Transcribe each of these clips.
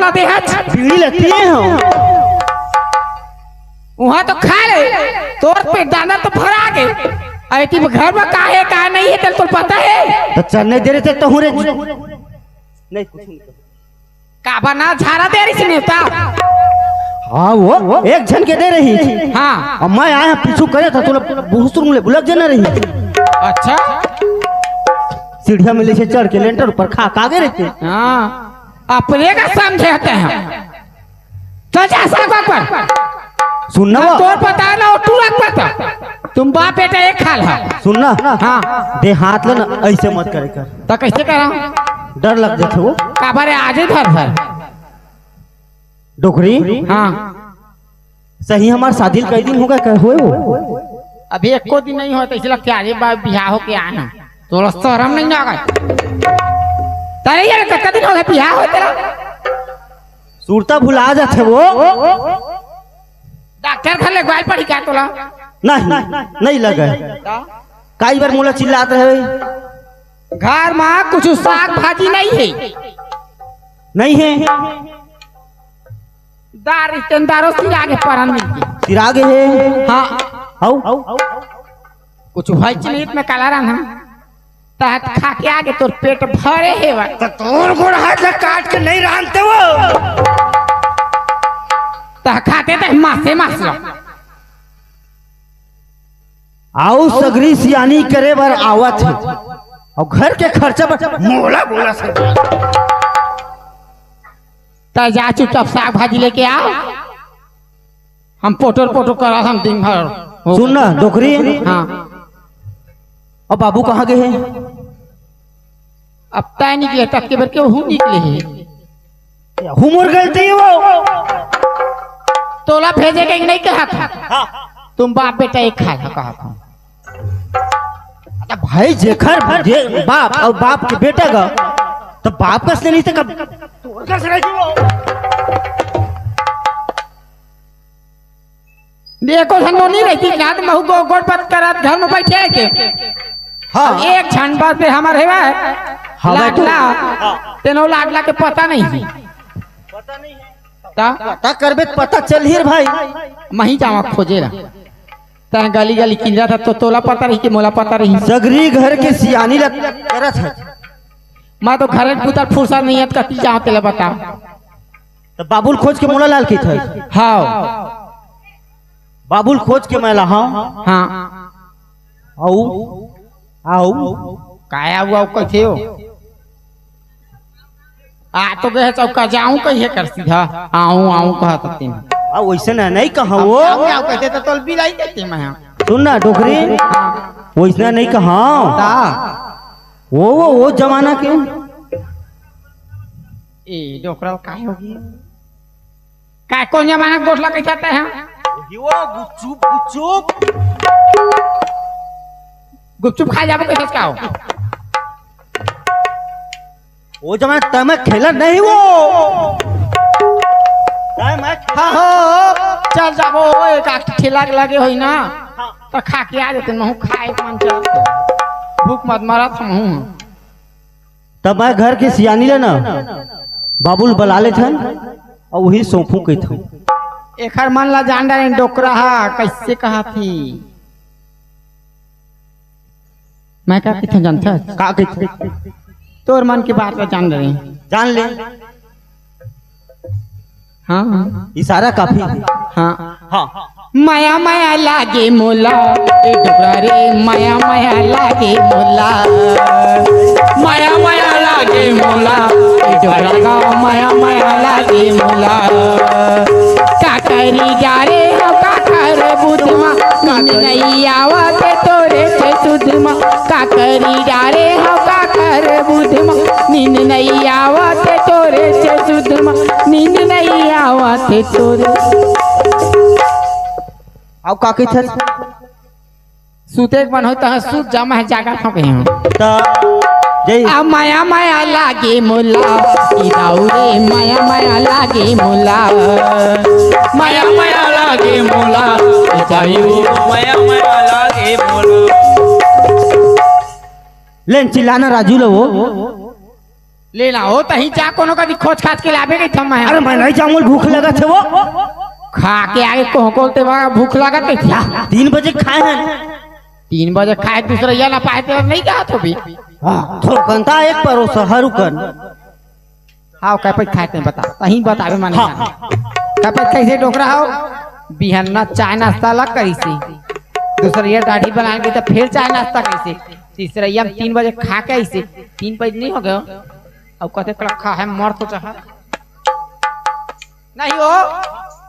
ला दे बीड़ी लगती है हम वहाँ तो खा ले तोर पे दाना तो भरा गए अरे तुम घर में काहे का नहीं है तेरे को पता है तो चलने दे रहे थे तो हुरे नहीं का बना झाड़ा दे रही थी हाँ वो एक झन के दे रही थी हाँ और मैं आया पीछू करे था तो बहुत बुलक जना रही अच्छा सीढ़िया में ले चढ़ के लेंटर ऊपर खा कागे रहते हाँ अपने का समझते हैं तो जैसा पर सुनना तोर पता ना तू रख पता तुम बाप बेटा एक खाल है सुनना हाँ दे हाथ लेना ऐसे मत करे कर तो कैसे करा डर लग जाते वो का बारे आज भर भर डोकरी हाँ सही हमार शादी कई दिन हो गए हुए वो अभी एक को दिन नहीं होता इसलिए क्या बिहार हो के आना तो शर्म नहीं आ गए तारे यार कितना दिन हो गया बिहार हो तेरा सूरता भुला जाते वो डॉक्टर घर ले गए पड़ी क्या तोला नहीं लगा कई बार मोला चिल्लाते है घर में कुछ साग भाजी नहीं है नहीं है दार रिश्तेदारों से आगे परन मिलती सिरागे है हाँ आओ कुछ भाई चलित में काला रंग तहत खा के आगे तोर पेट भरे है तो तोर गोड़ हाथ से काट के नहीं रानते वो तह खाते तह मासे मास आओ सगरी सियानी करे बार आवत है और घर के खर्चा पर मोला बोला से तह जा चुपचाप साग भाजी लेके आओ हम पोटर करा हम दिन भर सुनना डोकरी हाँ और बाबू कहाँ गए हैं अब तय निकले तक के बार क्यों हूँ निकले है हुमर गलती वो तोला भेजेगा कि नहीं कहा था तुम बाप बेटा एक खा कहा था भाई जेखर बाप और बाप के बेटा का तो बाप का नहीं था देखो धनो नहीं रहती रात महू को गोड़ पत करत घर में बैठे के हाँ एक क्षण बाद में हमारे है लाडला तेनो लाडला के पता नहीं है पता नहीं है ता करबे पता चल ही भाई मही जावा खोजे रहा तय गली गली किंजा था तो तोला पता रही कि मोला पता रही सगरी घर के सियानी करत है मैं तो घर पुतर फुर्सत नहीं है कती जाओ तेला बता तो बाबुल खोज के मोला लाल की था हाँ बाबुल खोज के मैं हाँ हाँ आओ आओ काया हुआ कैसे हो आ तो गए चौका जाऊं कहिए कर सीधा आऊं कहा सकती वैसे ना नहीं कहा वो कहते तो तोल भी लाई देते मैं सुन ना डोकरी वैसे नहीं कहा वो जमाना के ए डोकरा काय होगी काय कौन जमाना गोठला कह जाता है गुपचुप खा जाबो कैसे का हो वो जमाना तय खेला नहीं वो चल जाबो एक ठेला लगे होई ना तो खा के आ जाते महू खाए मन चल भूख मत मारा था महू तब मैं घर के सियानी लेना बाबुल बला ले थन और वही सोफू के था एखर मन ला जान डाले डोकरा कैसे कहा थी मैं क्या कहता जानता का कहते तोर मन की बात ला जान ले हाँ इशारा काफी हाँ हाँ माया माया लागे मोला ए डोकरा रे माया माया लागे मोला माया माया लागे मोला ए डोकरा गा माया माया लागे मोला का करी जा रे हो का कर बुधमा नींद नहीं आवत तोरे से सुधमा का करी जा रे हो का कर बुधमा नींद नहीं आवत तोरे से सुधमा नींद नहीं आवत तोरे अब का कहत सूते के मन होता है सूत जमा है जागा खा कहीं आ माया माया लागे मोला इदाउरे माया माया लागे मोला माया माया लागे मोला इदाउरे माया माया लागे मोला लेन चिल्लाना राजू लो वो लेना हो तही जा कोनो का खोज खाज के लावे गई थम अरे मैं नहीं जाऊँ, भूख लगा थे वो। खा के आगे कोहकोलते वहाँ भूख लगा थे क्या? 3 बजे खाए हैं। 3 बजे खाए दूसरा या ना पाए थे नहीं कहा तो भी। हाँ थोड़ा कंता एक परोसा हरुकन। हाँ क्या पैसा खाते हैं बता तही बतावे माने क्या पैसा कैसे डोकरा हो बिहन्ना चाय नाश्ता लग करी से दूसरा ये दाढ़ी बनाएंगे तो फिर चाय नाश्ता कैसे तीसरा ये 3 बजे खा के ऐसे 3 बजे नहीं हो गए अब कहते रखा है मर तो चाह नहीं हो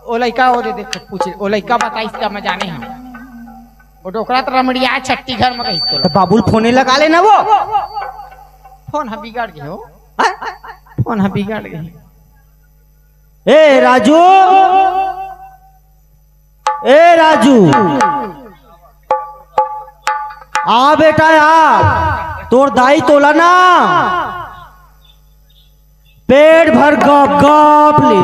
ओ लड़का वो दे देख पूछ ओ लड़का बता इसका मैं जाने हम वो डोकरा तो रमड़िया छट्टी घर में कहीं तो बाबुल फोने लगा लेना वो। फोन हम बिगाड़ गए हो फोन हम बिगाड़ गए। ए राजू, ए राजू आ बेटा आ, तोर दाई तोला ना पेट भर गप गप ले।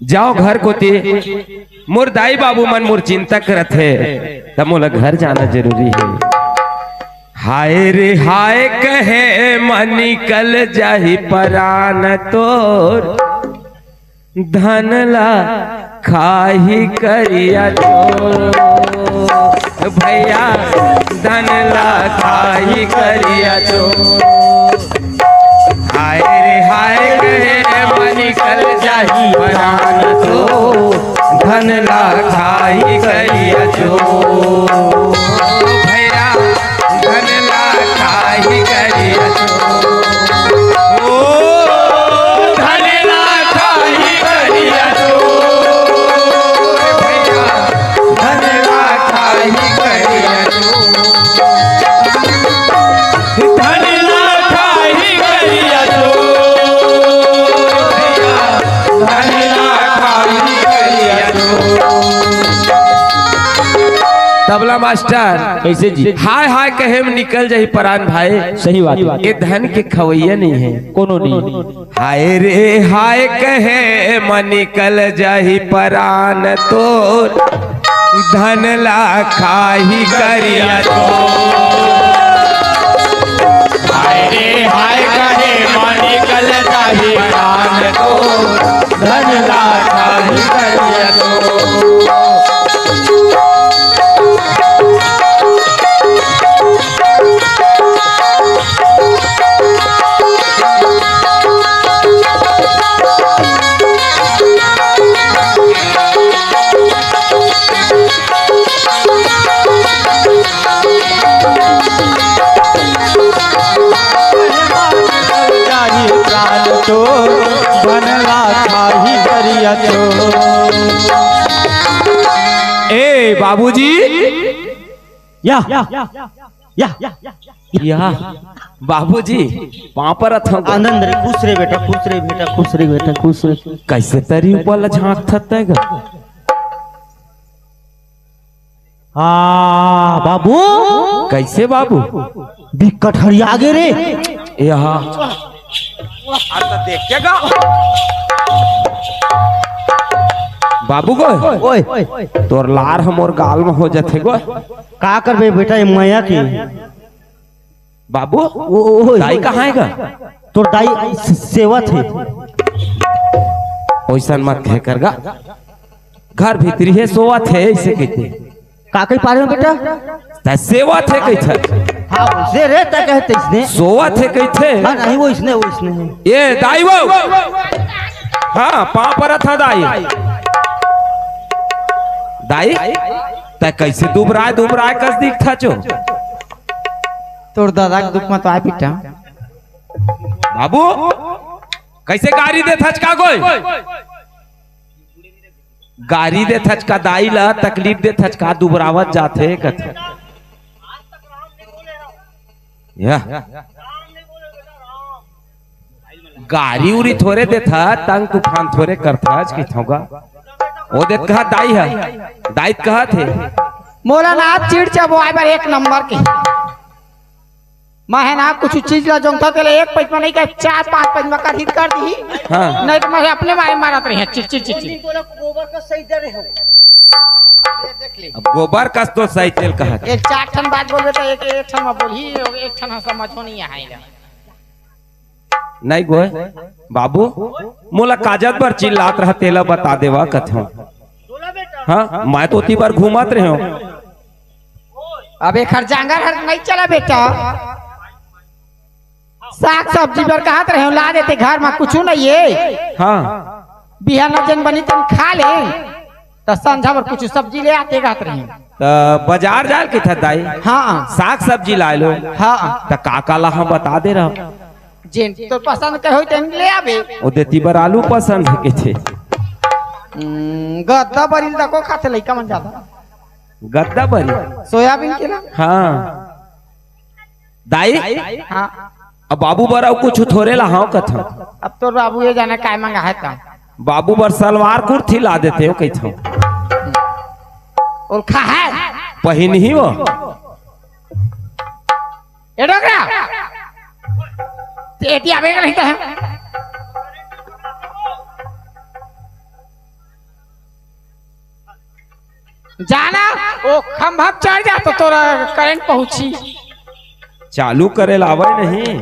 जाओ घर को ते मोर दाई बाबू मन मोर चिंता करत है तब मोला घर जाना जरूरी है। हाय रे हाय कहे मन निकल जाही परान तोर धन ला खाही करिया चोर भैया धन ला खाही करिया चोर। हाय रे हाय कहे मन निकल जाही परान तोर धन ला खाही करिया चोर भैया धन ला खाही करिया चोर ओ धन ला खाही करिया चोर भैया धन ला खाही करिया चोर धन ला खाही करिया चोर भैया धन ला खाही करिया चोर। तबला मास्टर कैसे जी? हाय हाय कहे में निकल जाही परान भाई। सही बात है। ये धन के खवैया नहीं है कोनो नहीं। हाय रे हाय कहे में निकल जाही परान तोर धन ला खाही करिया चोर। हाय रे हाय कहे में निकल जाही परान तोर धन ला खाही करिया चोर। ए बाबूजी या बाबूजी वहां पर आनंद रे, खुश रे बेटा, खुश रे बेटा, खुश रे बेटा, खुश रे। कैसे तरी ऊपर झांक थतेगा हाँ बाबू कैसे बाबू बिकट हरिया गे रे। यहाँ देखेगा बाबू को ओए तोर लार हमोर गाल में हो जाते गो का करबे बेटा ये माया की। बाबू ओ दाई कहाँ है तोर दाई सेवा थे। वैसा मत कह करगा घर भीतरी है सोवा थे ऐसे कहते का कही पा रहे हो बेटा? ता सेवा थे कहते हाँ वैसे रे ता कहते इसने सोवा थे कहते हाँ नहीं वो इसने है। ये दाई वो हाँ पाँव पर था दाई दाई ता कैसे दुबरा कस दिख था चो तोर दादा के दुख में तो आए बेटा बाबू कैसे गाड़ी दे थचका कोई गाड़ी दे थचका दाई ला तकलीफ दे थचका दुबरावत जाते कथे या गाड़ी उरी थोड़े दे था तंग तूफान थोड़े करता आज की थोगा वो दे कहा दाई है दाई कहा थे मोला ना चिड़ चबो आए बार 1 नंबर के मैं ना कुछ चीज ला जोंता तेरे एक पैसा नहीं का 4-5 पैसा का हित कर दी। हाँ नहीं तो मैं अपने मारे मारत रही है चिच चिच चिच। अब गोबर कस तो सही तेल कहा एक 4 ठन बात बोलबे तो एक ठन में बोलही एक ठन समझो नहीं आएगा। नहीं गोय बाबू मोला काजत पर चिल्लात रहा तेला बता देवा कथो। हाँ मैं तो ती बार घूमत रहे हो। अब एक खरजांगर हर नहीं चला बेटा। साग सब्जी पर कहत रहे ला देते घर में कुछ नहीं है। हाँ बिहान जन बनी तन खा ले तो संझा पर कुछ सब्जी ले आते कहत रहे। तो बाजार जाल के था दाई। हाँ साग सब्जी ला लो। हाँ तो काका ला हम बता दे रहा जिन तो पसंद के होई तन ले आबे। वो देती बार आलू पसंद है के थे। गद्दा बरिल तको खाते लइका मन ज्यादा। गद्दा बरी सोयाबीन के ना। हाँ दाई हाँ अब बाबू बर और कुछ थोड़े ला हाँ कथो। अब तो बाबू ये जाने काय मंगा है ता। बाबू बर सलवार कुर्ती ला देते हो कैथो। और खा है पहन ही वो ए डोकरा एटी आवे का नहीं है। जाना ओ खंभा चढ़ जा तो तोरा करंट पहुंची। चालू करे लावे नहीं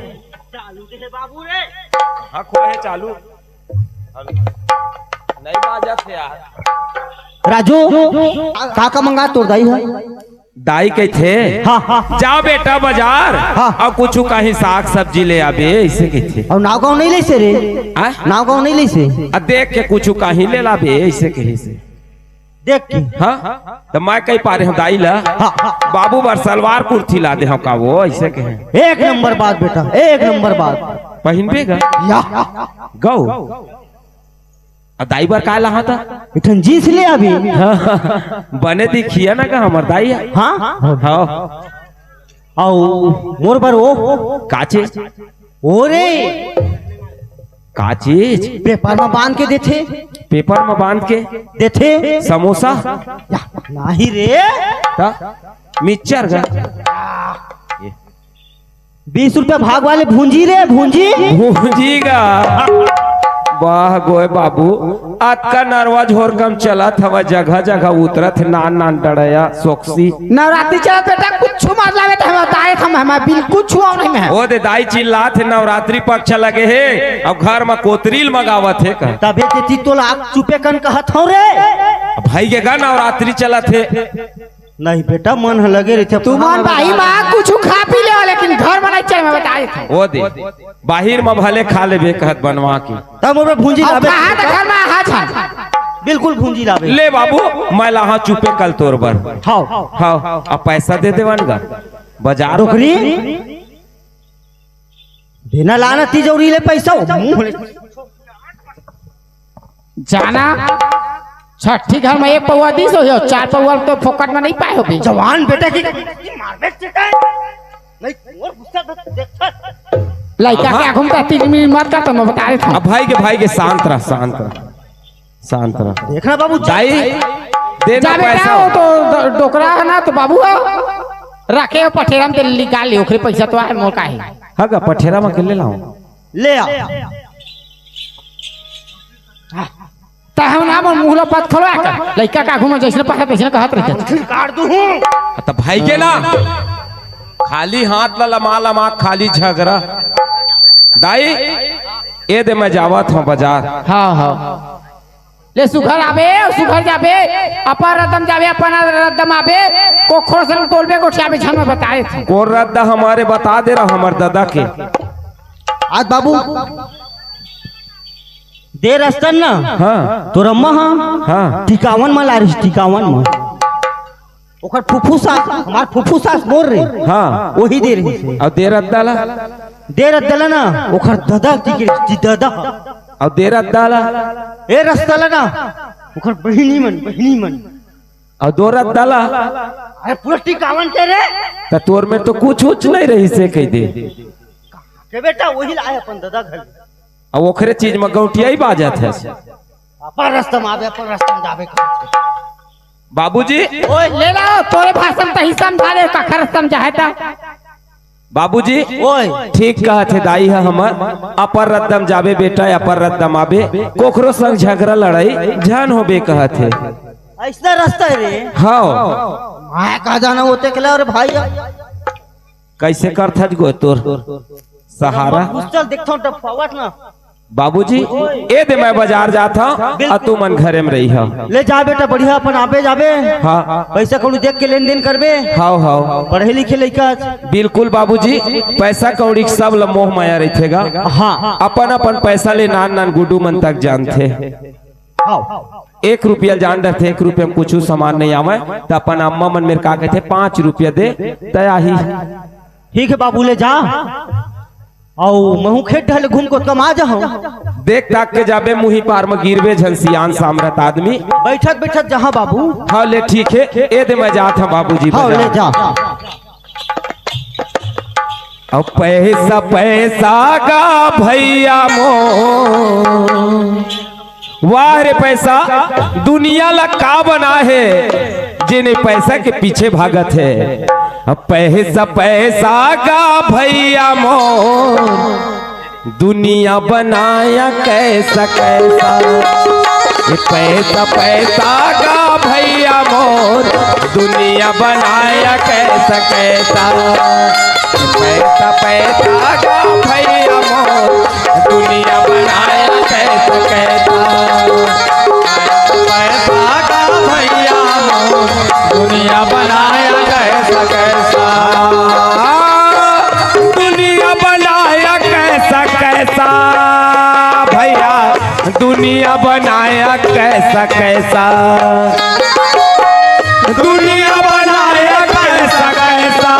चालू के बाबू रे कहां खोए है चालू नहीं बाजा थे यार। राजू काका मंगा तोड़ दाई है। दाई के थे। हाँ हाँ जा बेटा बाजार हाँ। और कुछ कहीं साग सब्जी ले आबे ऐसे के थे। और नाव गाँव नहीं ले से रे। आ? नाव गाँव नहीं ले से देख के कुछ कहीं ले लाबे ऐसे के से देख के। हाँ तो मैं कहीं पा रहे हूँ दाई ला। हाँ हाँ बाबू बर सलवार कुर्ती ला दे हम का वो ऐसे के हैं। एक नंबर बात बेटा एक नंबर बात। पहनबे गा या गौ दाई बार का ला था इठन जींस ले अभी। बने दिखिया ना का हमर दाई। हाँ हाँ आओ मोर पर ओ काचे ओरे का चीज पेपर में बांध के देथे। पेपर में बांध के देथे समोसा नहीं रे मिक्सचर का 20 रुपया भाग वाले भूंजी रे भूंजी। भूंजीगा वाह गोए बाबू आज का नरवा झोर कम चला था जगह जगह उतरत नान नान डड़या सोक्सी। नवरात्रि चला बेटा कुछ मार लावे तो हम बताए हम बिल्कुल छुआ नहीं में। ओ दे दाई चिल्ला थे नवरात्रि पक्ष लगे है अब घर में कोतरील मंगावत है का तबे देती तो लाग चुपे कन कहत हो रे भाई के गा नवरात्रि चला थे। नहीं बेटा मन लगे रहे थे। तू मन भाई मां कुछ खा पी ले लेकिन घर में नहीं चले मैं बताए थे। ओ दे बाहिर में भले खा ले कहत बनवा की तब मोर भूंजी लावे कहां तक घर में हाथ बिल्कुल भूंजी लावे। ले बाबू मैं लहा चुपे कल तोर बर। हाँ हाँ अब पैसा दे देवन गा बाजार डोकरी देना लाना तिजोरी ले पैसा मुंह ले। जाना छठी घर में एक पौवा दिस हो 4 पौवा तो फोकट में नहीं पाए हो भी। जवान बेटा की मारबे चिकाय नहीं मोर गुस्सा देखत लड़का क्या घूमता 3 मिनट मत का तो मैं बता रहे थे। अब भाई के शांत रह शांत रह शांत रह। देखना बाबू दाई देना जा बेटा पैसा वो तो डोकरा है ना तो बाबू रखे पठेरा में निकाल ले ओखरे पैसा तो है मोर का है। हगा पठेरा में के ले लाऊं ले आ ता हम नाम मुहला पत खोलवा के लड़का का घूम जैसे पढ़े पैसे कहत रहे काट दू हूं तो भाई के ना खाली हाथ ला लमा लमा खाली झगड़ा। दाई ए दे मैं जावत हूँ बाजार। हां हां ले सुघर आबे सुघर जाबे अपर रदम जाबे अपन रदम आबे कोखरो से तोलबे गोठिया छन में बताए थे। को रद्दा हमारे बता दे रहा हमार दादा के आज बाबू दे रस्तन ना। हाँ तो रम्मा हाँ टिकावन में लारिस टिकावन में ओकर फुफुसा हमार फुफुसा बोल रे। हाँ वही दे रही और दे रद्दा ला दे रद्दला ना ओकर दादा की दादा और दे रद्दा ला ए रस्तला ना ओकर बहिनी मन और दो रद्दा ला अरे पूरा टिकावन के रे तो तोर में तो कुछ नहीं रही से कह दे के बेटा वही लाए अपन दादा घर अब ओखरे चीज में गौटिया ही बाजत है। अपन रास्ता में आवे अपन रास्ता में जावे बाबूजी ओए ले ला तोरे भाषण त ही समझा दे कखर समझा है ता बाबूजी ओए ठीक कहा थे दाई है हमर अपर रद्दम जाबे बेटा अपर रद्दम आबे कोखरो संग झगड़ा लड़ाई जान होबे कहा थे ऐसा रास्ता है रे। हाँ मैं कहा जाना होते के और भाई कैसे कर था गो तोर सहारा चल देखता हूँ फवाट ना। बाबूजी ए दे मैं बाजार जाता हूँ तू मन घरे में रही हो ले जा बेटा बढ़िया अपन आबे जाबे। हाँ पैसा कौड़ी देख के लेन देन करबे। हाँ हाँ पढ़े लिखे लड़का। बिल्कुल बाबूजी पैसा कौड़ी सब ल मोह माया रहेगा। हाँ अपन अपन पैसा ले नान नान गुड्डू मन तक जानते 1 रुपया जान रहे थे 1 रुपया में कुछ सामान नहीं आवे तो अपन अम्मा मन मेरे का कहते 5 रुपया दे तया ही ठीक है बाबू ले जा औ महू खेत ढल घूम को कमा जा देख ताक के जाबे मुही पार में गिरबे झंसियान सामरत आदमी बैठक बैठक जहाँ बाबू। हाँ ले ठीक है ए दे मैं जात हूँ बाबूजी हाँ ले जा। अब पैसा पैसा का भैया मो वाह रे पैसा दुनिया ला का बना है जिन्हें पैसा के पीछे भागत है। अब पैसा पैसा का भैया मोर दुनिया बनाया कैसा कैसा ये पैसा पैसा का भैया मोर दुनिया बनाया कैसा कैसा पैसा पैसा का भैया मोर दुनिया बनाया कैसा कैसा पैसा का भैया मोर दुनिया बनाया कैसा कैसा दुनिया बनाया कैसा कैसा भैया दुनिया बनाया कैसा कैसा दुनिया बनाया कैसा कैसा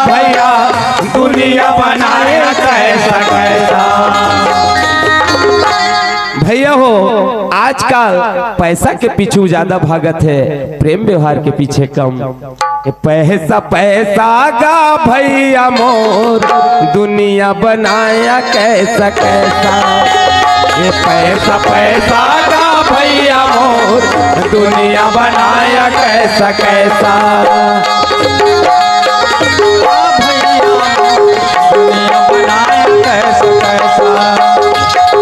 भैया दुनिया बनाया कैसा कैसा। भैया हो आजकल पैसा के पीछे ज्यादा भागत है प्रेम व्यवहार के पीछे कम। पैसा पैसा का भैया मोर दुनिया बनाया कैसा कैसा ये पैसा पैसा का भैया मोर दुनिया बनाया कैसा कैसा दुनिया बनाया कैसा कैसा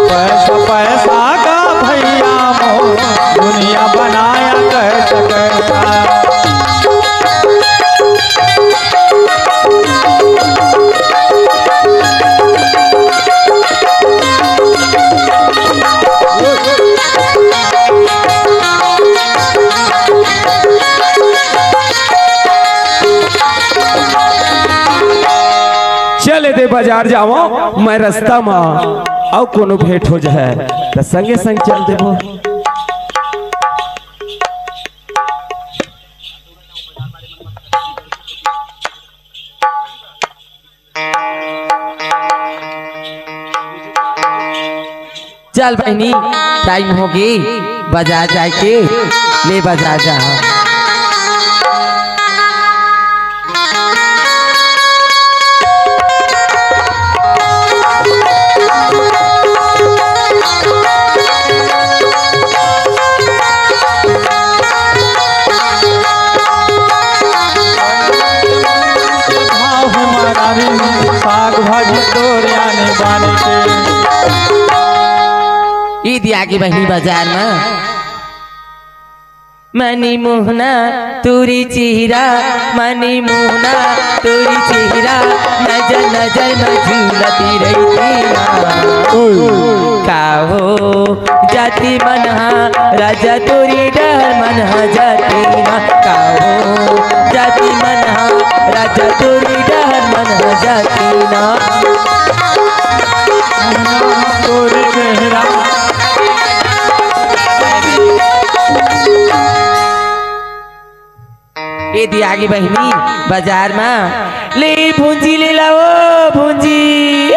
पैसा पैसा का भैया मोर दुनिया बनाया कैसा कैसा। चले दे बाजार जाओ मैं रास्ता में और कोनो भेंट हो जाए तो संगे संग चल देबो। चल बहनी टाइम हो गई बाजार जाके ले बाजार जा। साग भाजी तोरिया ने बाने के ईद आगे बहनी बाजार में मनी मोहना तुरी चेहरा मनी मोहना तुरी चेहरा नजर नजर में झूलती रहती का हो जाती मनहा राजा तुरी डर मनहा जाती ना का हो जाती मनहा राजा तुरी डर मनहा जाती ना तोरी चेहरा ये दी आगे बहनी बाजार में ले भूंजी ले लाओ भूंजी।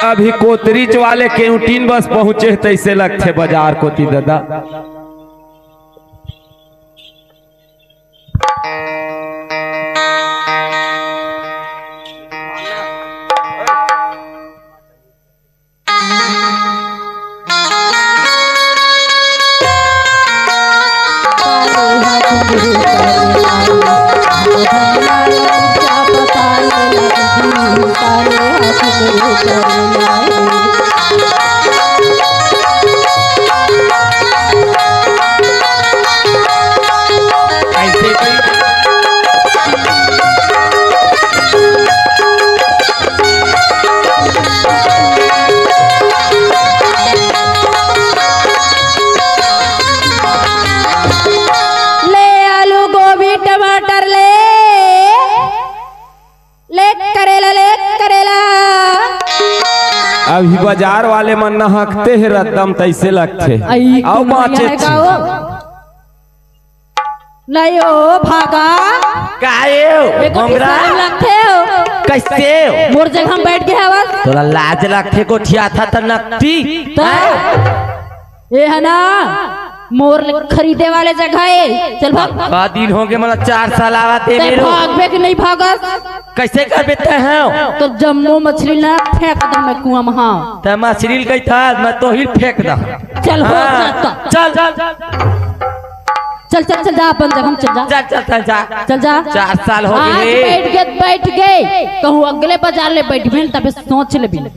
अभी कोतरीच वाले केउटीन बस पहुंचे तैसे लगते बाजार कोती दादा। ऐसे कोई ले आलू गोभी टमाटर ले करेला अभी बाजार वाले मन नहकते हैं रद्दम तैसे लगते आई आओ तुम पाँच यहाँ का हो? नहीं हो भागा काहे लगते हो कैसे मोर जगह हम बैठ गए हवा तोरा लाज रखे को ठिया था त नकटी तो ये है ना मोर खरीदे वाले जगह है चल भाग का दिन हो गए मतलब 4 साल आवाते ते मेरो भागबे कि नहीं भागस कैसे कर बेते हैं तो जम्मू मछली ना फेंक दम मैं कुआं में हाँ त मछली कही था मैं तो ही फेंक दा चल हो हाँ, चल चल चल जा अपन जगह हम चल जा चल जा 4 साल हो आज गए बैठ गए कहूँ अगले बाजार ले बैठ भेल तबे सोच ले बिल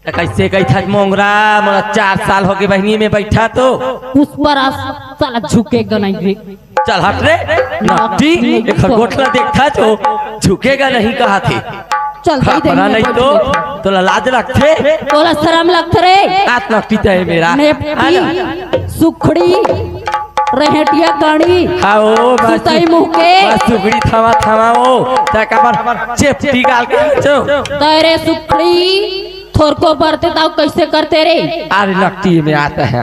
त कैसे कही था मोंगरा मतलब 4 साल हो गए बहनी में बैठा तो उस पर साला झुकेगा नहीं रे चल हट रे नकटी एक खरगोटला देखा तो झुकेगा नहीं कहा थे चल भाई दे खपरा नहीं तो तोला लाज रखते तोला शर्म लगत रे हाथ नकटी तो है मेरा नेपटी सुखड़ी रहेटिया गाड़ी आओ सुताई मुँह के सुगड़ी थमा ओ तका पर चेपटी गाल के चो तेरे सुखड़ी थोर को बरते ताऊ कैसे करते रे अरे नकटी में आता है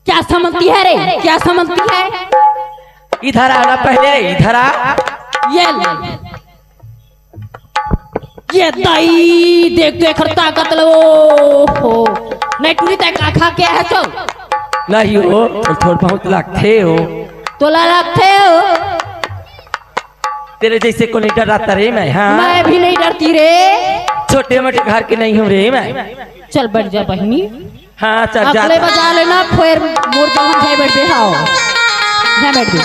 क्या समझती है रे क्या समझती है इधर आना पहले इधर आ ये ले ये दाई देख देख ताकत लो हो नहीं टूरी तक खा के है तो नहीं हो थोड़ा बहुत लगते हो तोला लगते हो तेरे जैसे को नहीं डराता रे मैं हाँ मैं भी नहीं डरती रे छोटे मोटे घर के नहीं हूँ रे मैं चल बैठ जा बहनी हाँ चल जा अगले बजा लेना फिर मोर जगह हम बैठ बे हाओ जा बैठ बे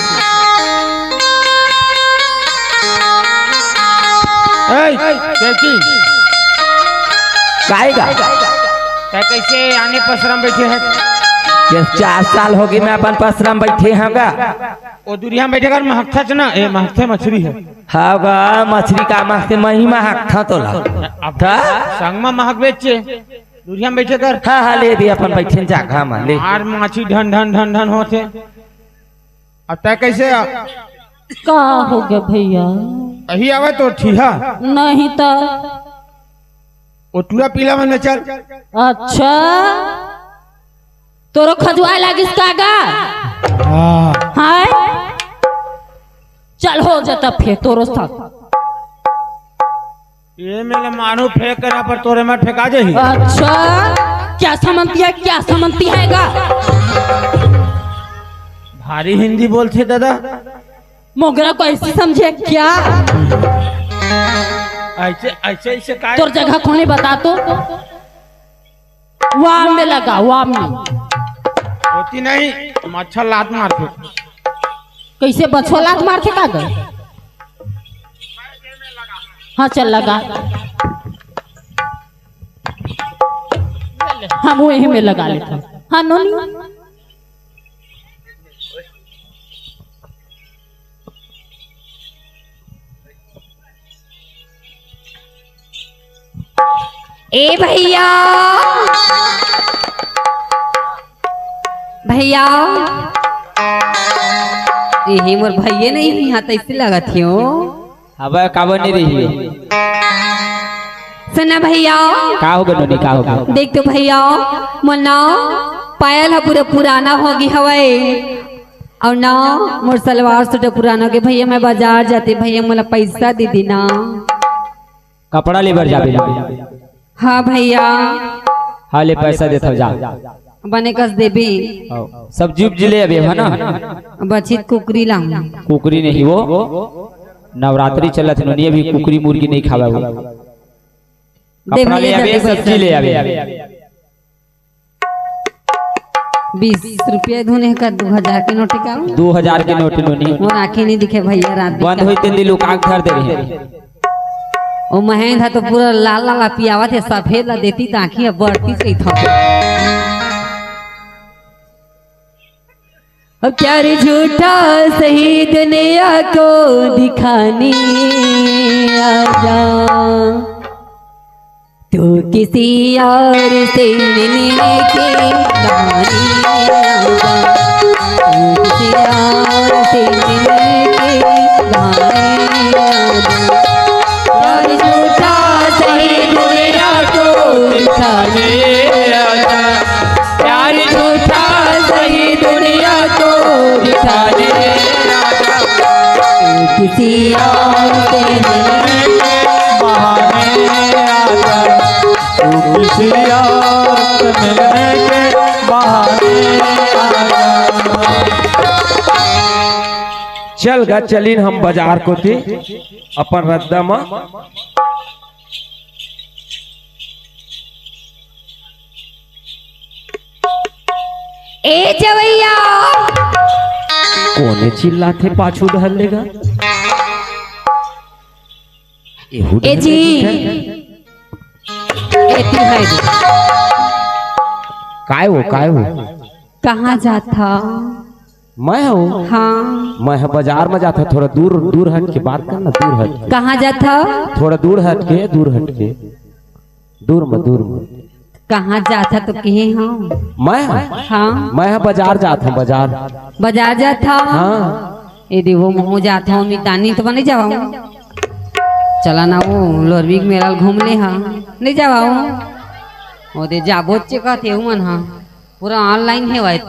गाएगा कैसे आने पसरम बैठे हैं 4 साल हो गए मैं अपन पसरम बैठे हागा ओ दुरिया बैठेगा महकता च ना ए महकते मछली है हागा मछली का महकते मही महकता तो अब संग में महक बेचे दुरिया बैठे कर हाँ हाँ ले दे अपन बैठे जागा में ले आर माछी ढन ढन ढन ढन होते अब तय कैसे का हो गया भैया अही आवे तो ठीहा नहीं तो ओटुआ पीला मन में चल अच्छा तोरो खजुआ लागिस कागा हाय चल हो जाता फिर तोरो साथ ये मेरे मानो फेंक करा पर तोरे में फेंका जाही अच्छा क्या समझती है गा भारी हिंदी बोलते दादा मोगरा को ऐसी समझे क्या ऐसे ऐसे ऐसे काय तोर जगह खोने बता तो वाम में लगा वाम में होती नहीं मच्छर लात मारते कैसे बछवा लात मार के का गए हाँ चल लगा हम वही में लगा लेते हाँ नोनी ए भैया भैया यही मोर भैया नहीं यहाँ तो ऐसे लगा थी हो अब काबर नहीं रही सुना भैया का हो गनोनी का हो गया देख तो भैया मुन्ना पायल है पूरा पुराना होगी हवाई और ना मोर सलवार सूट पुराना के भैया मैं बाजार जाते भैया मोला पैसा दे देना कपड़ा लेबर जाबे हाँ भैया हाँ ले पैसा देता जा बने कस देबी सब्जी उब्जी ले अबे है ना बचित कुकरी लाऊं कुकरी नहीं वो नवरात्रि चलत नोनी अभी कुकरी मुर्गी नहीं खावा वो दे कपड़ा ले भैया अबे जल्दी सब्जी ले अबे 20 रुपया धोने का 2000 के नोट का 2000 के नोट नोनी मोर आंखें नहीं दिखे भैया रात बंद होई तेन दिल उकांग धर दे रही ओ महेंद्र था तो पूरा लाल लाल पियावा थे सफेद ला देती ताकि अब बढ़ती सही था। अब क्या रे झूठा सही दुनिया को दिखाने आजा, तू किसी और से मिलने के बहाने आजा, तू किसी और से मिलने के बहाने आजा, और झूठा सही दुनिया को दिखाने आजा, प्यार झूठा सही दुनिया को दिखाने आजा, तू किसी और से मिलने के बहाने आजा, तू किसी और से मिलने के बहाने आजा। चल गा चलीन हम बाजार को थी अपन रद्दा में। ए जवैया कोने चिल्लाते पाछू ढल लेगा ए जी एती है काय हो कहाँ जाता? मैं हूँ। हाँ मैं बाजार में जाता, थोड़ा दूर हट के बात करना, दूर हट, कहाँ जाता? थोड़ा दूर हट के दूर में कहाँ जाता तो कहे हम? हाँ मैं बाजार जाता हूँ, बाजार जाता। हाँ ए देखो महू जाता हूँ मितानी तो नहीं जावा चला ना वो लोरबी मेला घूम ले हाँ नहीं जावा वो दे जाबो चेका थे मन हाँ पूरा ऑनलाइन है वाई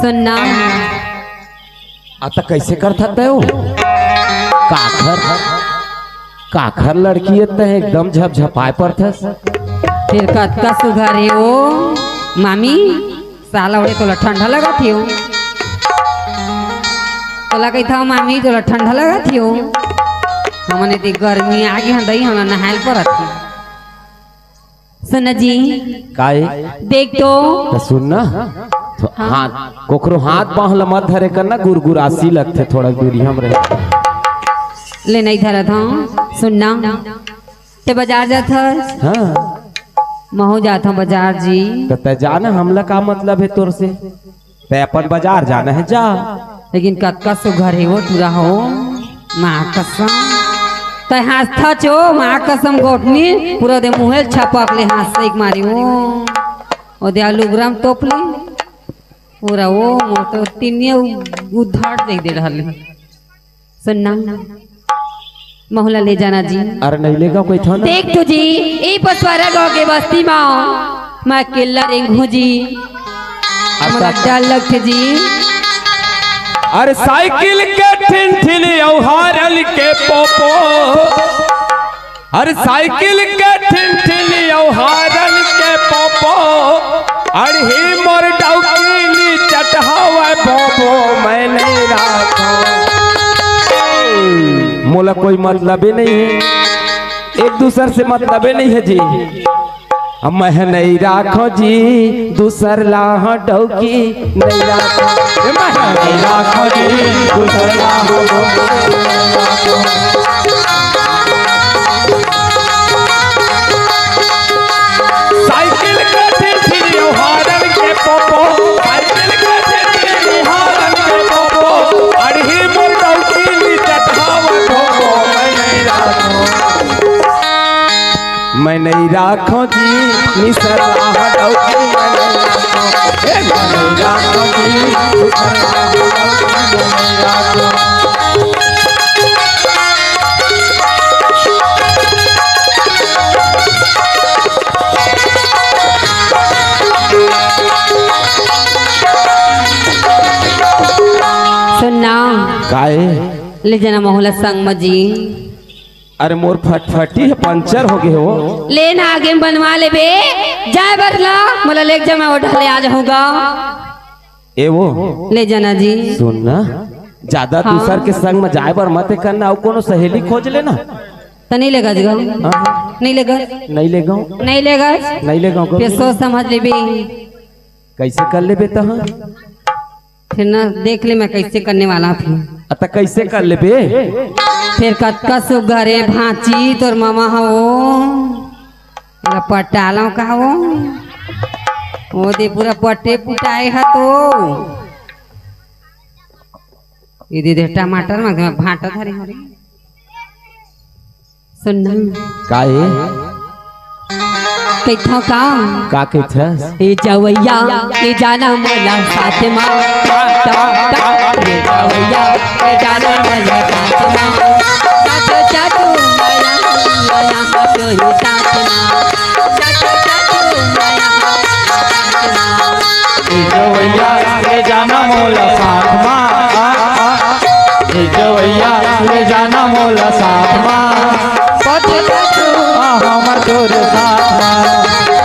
सुनना आता कैसे कर सकते हो? काखर लड़की है एकदम झपझपाए पर था। फिर कत्का सुघर है वो मामी साला उड़े तोला ठंडा लगा थी हो तोला कही था मामी तोला ठंडा लगा थी हो हमने दी गर्मी आगे हम दही हम नहाल पर थी। सुन जी काहे देख तो सुनना तो हाथ कोकरो हाथ बांह मत धरे करना, गुरगुरासी लगते थोड़ा दूरी हम रहे ले नहीं धरा था। सुनना ते बाजार जाता हाँ महू जाता बाजार जी तो तय जाना हमला का मतलब है तोर से? तय अपन बाजार जाना है जा, लेकिन कत्का सुघर है वो तुरा हो माँ कसम तय हाथ था चो माँ कसम गोटनी पूरा दे मुहेल छपक ले हाथ से एक मारी वो दे आलू ग्राम तोप ले पूरा वो मोटो तीनिए उधार दे रहा ले। सुनना मोहल्ला ले जाना जी। अरे नहीं लेगा कोई था ना? देख तुझी ए पसवारा गाँव के बस्ती में मैं किल्ला रेंगू जी हमारा डाल लगते जी। अरे साइकिल के ठिन औहारल के पोपो, अरे साइकिल के ठिन औहारल के पोपो, अरे ही मोर डौकीली चटहावा पोपो मैं नहीं राखो। मोला कोई मतलब ही नहीं है, एक दूसर से मतलब ही नहीं है जी। अब मैं नहीं राखो जी दूसर लाह डौकी नहीं राखो, मैं नहीं राखो जी दूसर लाह साइकिल के ठिन औहारल के पोपो, साइकिल के ठिन औहारल के पोपो, अड़ही मोर डौकी चटहावा पोपो मैं नहीं राखो जी निसराह डौकी मैं नहीं राखो जी निसराह डौकी मैं नहीं राखो। सुनना काहे ले जाना मोहल्ला संग में जी। अरे मोर फटफटी है पंचर हो गए हो लेना आगे में बनवा ले बे जाए बदला मोला ले जा मैं उठा ले आ जाऊंगा। ए वो ले जाना जी। सुनना ज्यादा हाँ। दूसर के संग में जाए बर मत करना, और कोनो सहेली खोज लेना। तो नहीं लेगा जगह हाँ? नहीं लेगा नहीं ले गाँव नहीं लेगा नहीं ले गाँव फिर सोच समझ ले बे कैसे कर ले बेटा? हाँ फिर ना देख ले मैं कैसे करने वाला फिर अतः कैसे कर ले बे? फिर कतका सुघरे भांची तोर मामा हो पूरा पटालो का हो वो दे पूरा पट्टे पुटाए हा तो ये दे टमाटर में भाटा धरे हरे सुन काहे कैथो का कहथस ए जवैया ए जाना मोला साथ मा ए जवैया ए जाना मोला साथ मा चाचो चाचो माया माया हाथो रे साथ मा चाचो चाचो माया ए जवैया ले जाना मोला साथ माँ ए जवैया ले जाना मोला साथ माँ पाछू पाछू हमर तोर साथ माँ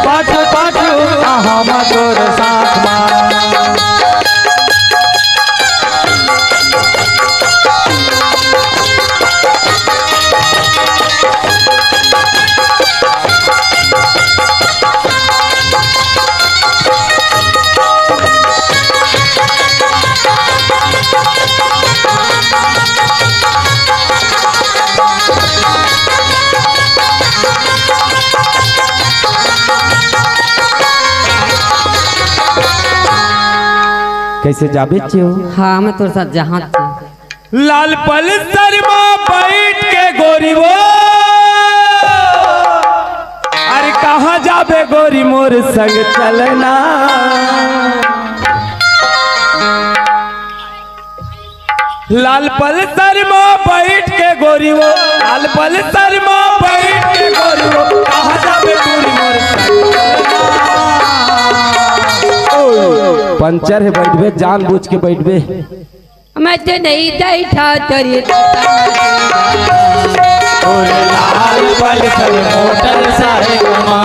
पाछू पाछू हमर तोर साथ माँ कैसे जाबे चियो हाँ मैं तोर साथ जहाँ लाल पल्सर में बैठ के गोरी वो अरे कहाँ जाबे गोरी मोर संग चलना लाल पल्सर में बैठ के गोरी वो लाल पल्सर में बैठ के गोरी वो कहाँ जाबे गोरी मोर संग चलना पंचर है बैठबे जानबूझ के बैठबे मैं तो नहीं बैठा तेरी लाल पल्सर मोटर साइकिलमा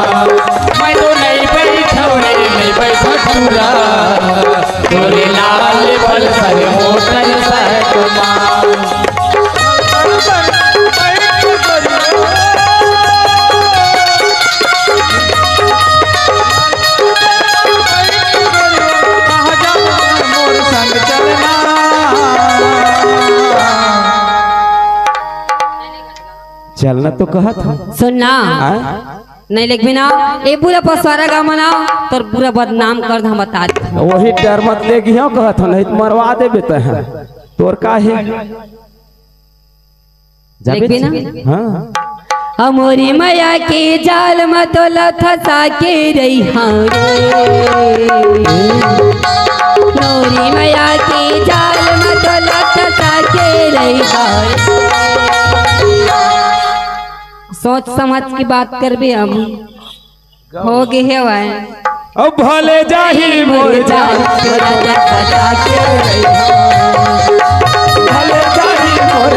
मैं तो नहीं बैठा रे नहीं बैठा चूरा तोरे लाल पल्सर मोटर साइकिलमा चलना तो कहा था सुनना नहीं लिख बिना ये पूरा पसवारा गाँव मना तोर पूरा बदनाम कर दे हम बता दे वही डर मत ले गया कहा था नहीं तो मरवा देबे तो है तोर का है लिख बिना हाँ अमोरी मैया के जाल में तो लथा के रही नौरी मैया के जाल में तो लथा के रही सोच समझ की बात कर भी हम हो गए है वह अब भले जाही मोर जान भले जाही मोर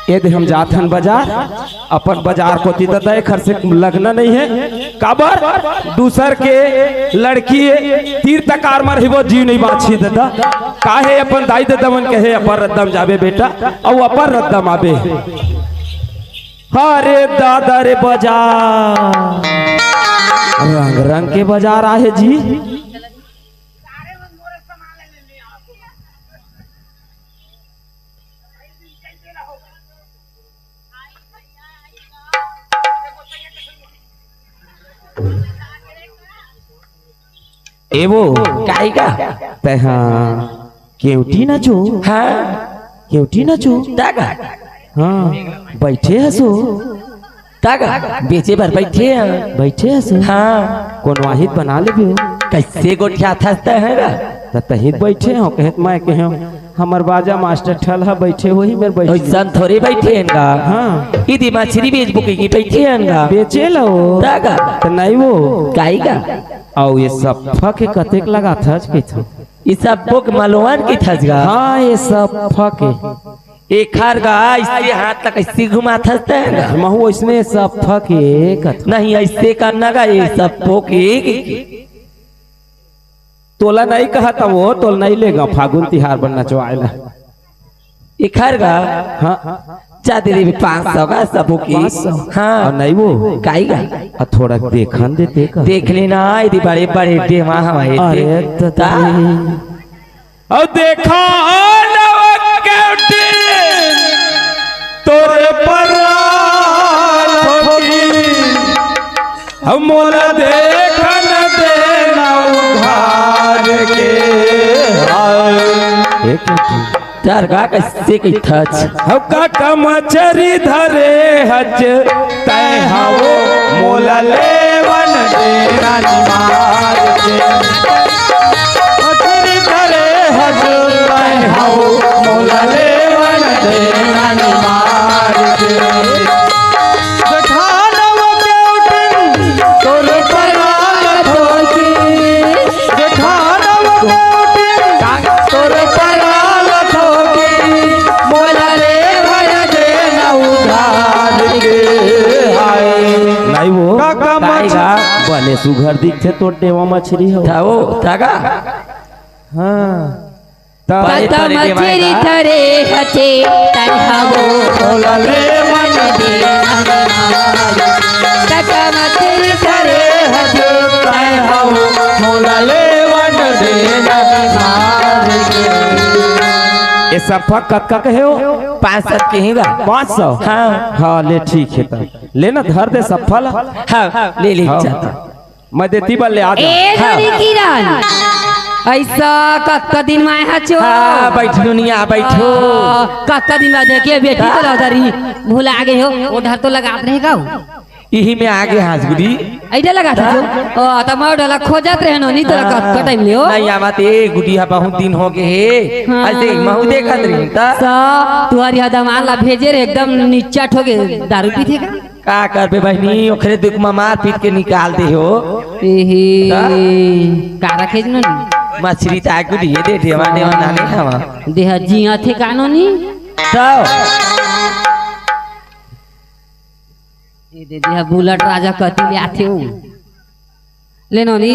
यदि हम जात हन बाजार अपन बाजार को तीता खर से लगना नहीं है काबर दूसर के लड़की तीर तकार मर वो जीव नहीं बाछी दादा काहे अपन दाई ददमन कहे अपर रद्दम जाबे बेटा और अपर रद्दम आबे हरे दादा रे बाजार रंग रंग के बाजार आहे जी एवो काईगा तहा केवटी ना जो हाँ केवटी ना जो तागा हाँ बैठे हसो तागा बेचे भर बैठे हसो हाँ कौन वाहिद बना ले भी कैसे गोठिया था है तही बैठे हो कहत मैं कहे हमर बाजा मास्टर ठल है बैठे वही मेरे बैठे सन थोड़े बैठे हनगा हाँ इदी मछली बेच बुके की बैठे हनगा बेचे लो तागा तो नहीं वो काईगा और ये सब फके कतेक लगा था के था ये सब बुक मलवान की थजगा हाँ ये सब फके एक हर गा इससे हाथ तक ऐसे घुमा थसते हैं महू इसमें सब फके नहीं ऐसे करना का ये सब पोके तोला नहीं कहा था वो तोल नहीं लेगा फागुन तिहार बनना चाहेला एक हर गा हाँ जा दे दे 500 का सब की हाँ और नहीं वो काई गा और थोड़ा देखन देते का देख लेना ये बड़े बड़े टेमा हमारे अरे और देखा तोरे पर हम मोला देखन देना उधार के चार गा कैसे की थच हम का कमचरी धरे हज तय हावो मोला लेवन देना निमार के कमचरी धरे हज तय हावो मोला लेवन देना निमार के जठानव के उठन तोरे पराल ठोकी जठानव के उठन तोरे पराल ठोकी मोला लेवन देना उधार के नहीं वो काएगा बने सुघर दिखते तो टेवा मछली हो था वो थागा हाँ कत मछरी धरे हचे तय हावो मोला लेवन कत मछरी धरे हज तय हावो मोला लेवन देना निमार के ये सब फक का कहे हो 500 के ही गा 500 हाँ हाँ ले ठीक है तब लेना धर दे सफल हाँ ले ले जाता मैं देती बल ले आ जा ए धरी किरण ऐसा कत्का दिन में हचो हाँ बैठो दुनिया बैठो कत्का दिन बाद देखिए बेटी तो लौदारी भूला आगे हो उधर तो लगात रहेगा यही में आगे हाजगुड़ी ऐडा लगात हो ओ त म डला खोजत रहनो नी तोरा कत्का टाइम लियो नहीं आवाते गुड़िया बहुत दिन हो गए हे हाँ। ऐसे महू देखत रही ता सा तुहारी हदमान ला भेजे रे एकदम नीचा ठोगे दारू पीथे का का करबे बहनी ओखरे दुख में मार पीट के निकाल दे हो एहे का रखे न मछली ता गुड़ी दे देवा देवा नाने खावा देह जिया थे कानूनी तो ए दे देह बुलेट राजा कति ले आथे हो लेनो नी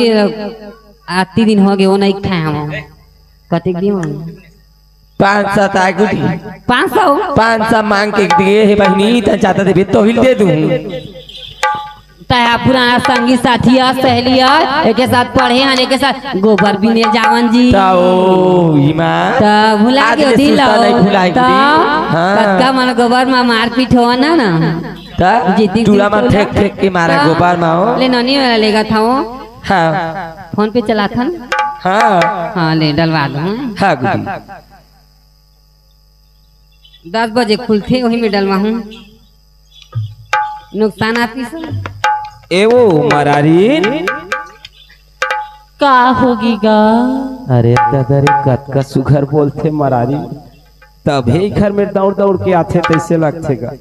आती दिन हो गए वो नहीं खाए हम कति दियो 500 ता गुड़ी 500 500 मांग के दिए हे बहनी ता चाहता दे तो हिल दे दूं तया पुराना संगी साथी है सहेली है एक के साथ पढ़े हैं एक के साथ गोबर भी ने जावन जी ताओ ईमा ता भुला आज के ले दिल सुता नहीं भुलाई ता गुड़ी। हाँ। कक्का मन गोबर में मारपीट हो ना ना ता जीती चूड़ा जीती में फेंक फेंक के मारा ता गोबर में हो ले ननी वाला लेगा था वो हाँ फोन पे चला था हाँ हाँ ले डलवा दो हाँ गुड़ी 10 बजे खुलते वही में डलवा हूँ नुकसान आपकी सब एवो मरारी का होगी गा अरे तगरे कत का सुघर बोलते मरारी तभी घर में दौड़ दौड़ के आते तैसे लगते गा